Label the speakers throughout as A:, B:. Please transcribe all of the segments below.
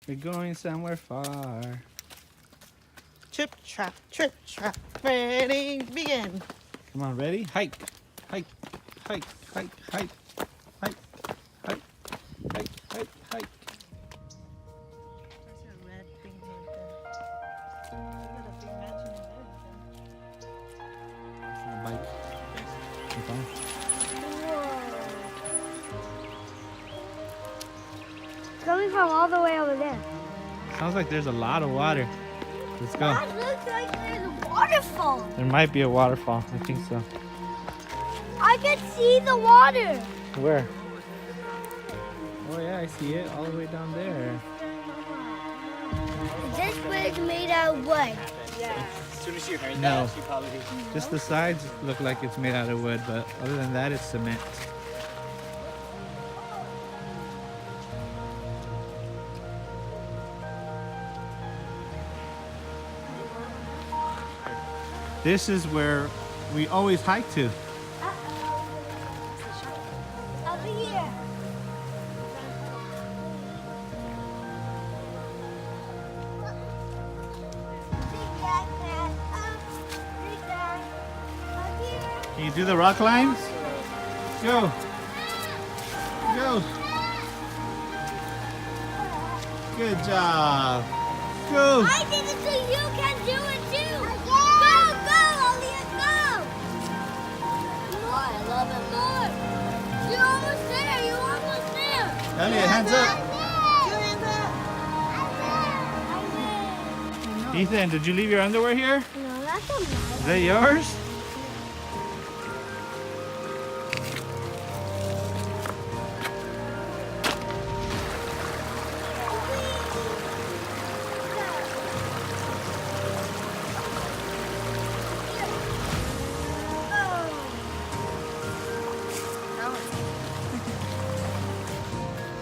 A: We're going somewhere far.
B: Trip, trap, ready, begin.
A: Come on, ready? Hike, hike, hike, hike, hike, hike, hike, hike, hike, hike.
B: There's a red thing right there. Look at the big mansion in there.
A: It's my bike. It's on.
C: Coming from all the way over there.
A: Sounds like there's a lot of water. Let's go.
C: That looks like there's a waterfall.
A: There might be a waterfall. I think so.
C: I can see the water.
A: Where? Oh yeah, I see it all the way down there.
C: This bridge made out of wood.
B: Yeah.
D: As soon as she heard
A: No.
D: that, she probably...
A: Just the sides look like it's made out of wood, but other than that, it's cement. This is where we always hike to.
C: Over here.
A: Can you do the rock climbs? Go. Go. Good job. Go.
C: I did it so you can do it too. Go, Aaliyah, go. More, a little bit more. You're almost there. You're almost there.
A: Elliot, hands up. Ethan, did you leave your underwear here?
C: No, that's not
A: Is that yours?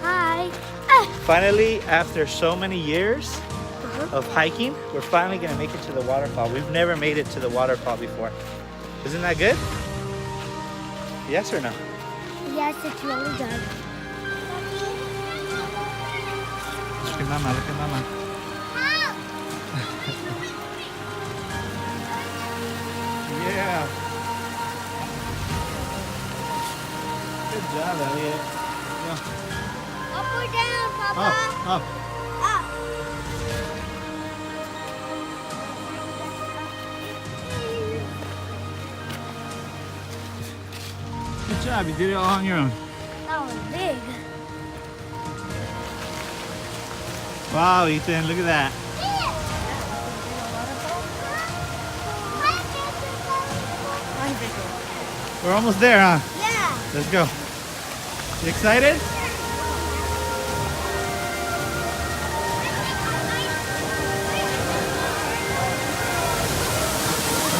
C: Hi.
A: Finally, after so many years of hiking, we're finally gonna make it to the waterfall. We've never made it to the waterfall before. Isn't that good? Yes or no?
C: Yes, it's really good.
A: Look at mama, look at mama. Yeah. Good job, Elliot. Go.
C: Up or down, Papa?
A: Up, up.
C: Up.
A: Good job, you did it all on your own.
C: That was big.
A: Wow, Ethan, look at that. We're almost there, huh?
C: Yeah.
A: Let's go. You excited?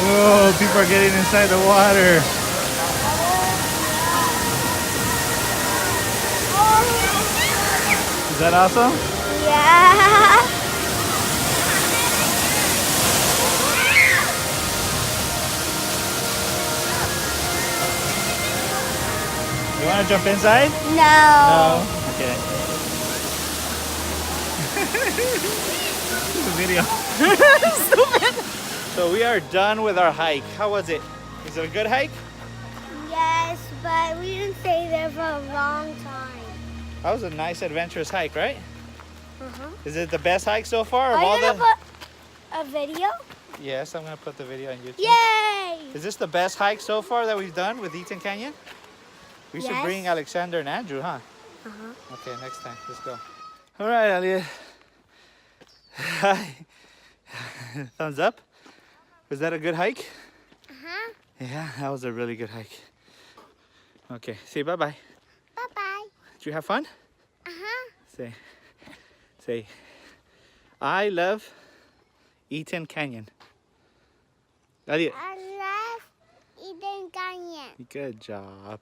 A: Whoa, people are getting inside the water. Is that awesome?
C: Yeah.
A: You want to jump inside?
C: No.
A: Okay. It's a video.
B: Stupid.
A: So we are done with our hike. How was it? Is it a good hike?
C: Yes, but we didn't stay there for a long time.
A: That was a nice adventurous hike, right?
C: Uh-huh.
A: Is it the best hike so far? Of
C: Are
A: all
C: you gonna
A: the...
C: put a video?
A: Yes, I'm gonna put the video on YouTube.
C: Yay!
A: Is this the best hike so far that we've done with Eaton Canyon? We should
C: Yes.
A: bring Alexander and Andrew, huh?
C: Uh-huh.
A: Okay, next time. Let's go. All right, Elliot. Hi. Thumbs up. Was that a good hike?
C: Uh-huh.
A: Yeah, that was a really good hike. Okay, say bye-bye.
C: Bye-bye.
A: Did you have fun?
C: Uh-huh.
A: Say, I love Eaton Canyon. Elliot.
C: I love Eaton Canyon.
A: Good job.